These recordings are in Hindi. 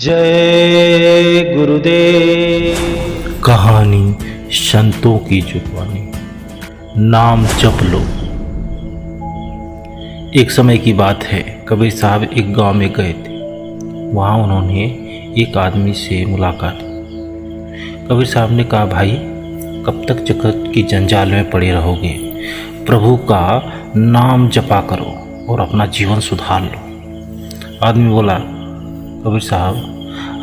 जय गुरुदेव। कहानी संतों की जुबानी। नाम जप लो। एक समय की बात है, कबीर साहब एक गांव में गए थे। वहां उन्होंने एक आदमी से मुलाकात की। कबीर साहब ने कहा, भाई कब तक जगत की जंजाल में पड़े रहोगे? प्रभु का नाम जपा करो और अपना जीवन सुधार लो। आदमी बोला, कबीर साहब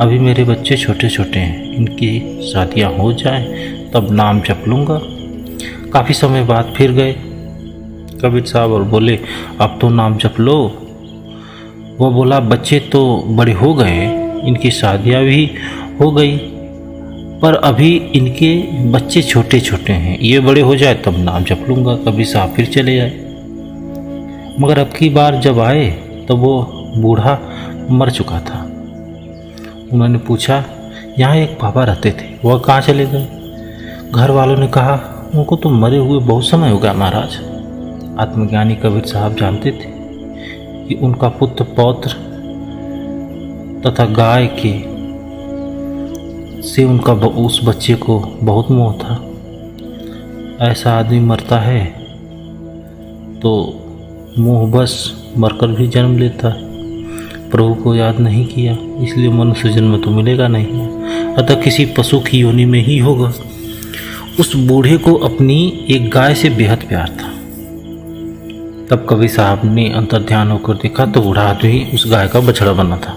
अभी मेरे बच्चे छोटे छोटे हैं, इनकी शादियाँ हो जाएं तब नाम जप लूँगा। काफ़ी समय बाद फिर गए कबीर साहब और बोले, अब तो नाम जप लो। वो बोला, बच्चे तो बड़े हो गए, इनकी शादियाँ भी हो गई, पर अभी इनके बच्चे छोटे छोटे हैं, ये बड़े हो जाए तब नाम जप लूँगा। कबीर साहब फिर चले जाए। मगर अब की बार जब आए तब वो बूढ़ा मर चुका था। उन्होंने पूछा, यहाँ एक बाबा रहते थे, वह कहाँ चले गए? घर वालों ने कहा, उनको तो मरे हुए बहुत समय हो गया महाराज। आत्मज्ञानी कबीर साहब जानते थे कि उनका पुत्र पौत्र तथा गाय के से उनका उस बच्चे को बहुत मोह था। ऐसा आदमी मरता है तो मोह बस मरकर भी जन्म लेता है। प्रभु को याद नहीं किया, इसलिए मनुष्य जन्म तो मिलेगा नहीं, अतः किसी पशु की योनि में ही होगा। उस बूढ़े को अपनी एक गाय से बेहद प्यार था। तब कबीर साहब ने अंतर्ध्यान होकर देखा तो बूढ़ा आदमी उस गाय का बछड़ा बना था।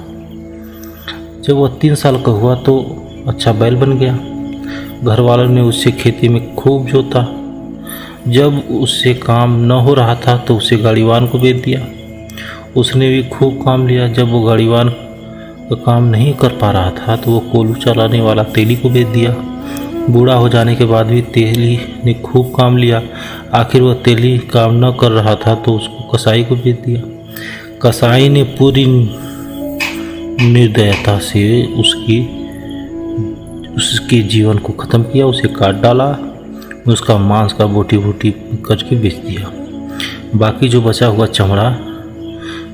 जब वह 3 साल का हुआ तो अच्छा बैल बन गया। घर वालों ने उससे खेती में खूब जोता। जब उससे काम न हो रहा था तो उसे गाड़ीवान को बेच दिया। उसने भी खूब काम लिया। जब वो गाड़ीवान का काम नहीं कर पा रहा था तो वो कोल्हू चलाने वाला तेली को बेच दिया। बूढ़ा हो जाने के बाद भी तेली ने खूब काम लिया। आखिर वह तेली काम न कर रहा था तो उसको कसाई को बेच दिया। कसाई ने पूरी निर्दयता से उसके जीवन को ख़त्म किया, उसे काट डाला, उसका मांस का बोटी बोटी करके बेच दिया। बाकी जो बचा हुआ चमड़ा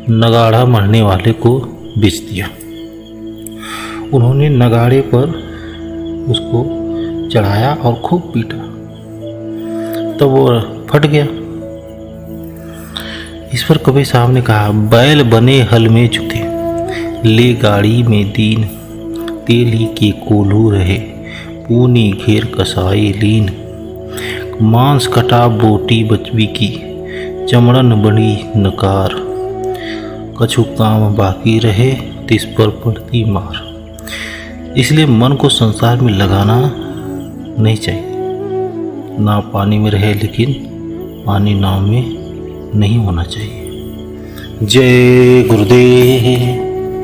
नगाड़ा मरने वाले को बेच दिया। उन्होंने नगाड़े पर उसको चढ़ाया और खूब पीटा, तब वो फट गया। इस पर कबीर साहब ने कहा, बैल बने हल में जुते, ले गाड़ी में दीन, तेली के कोल्हू रहे, पूनी घेर कसाई लीन, मांस कटा बोटी बचवी की, चमड़न बड़ी नकार, कछु काम बाकी रहे तिस पर पड़ती मार। इसलिए मन को संसार में लगाना नहीं चाहिए। नाव पानी में रहे लेकिन पानी नाव में नहीं होना चाहिए। जय गुरुदेव।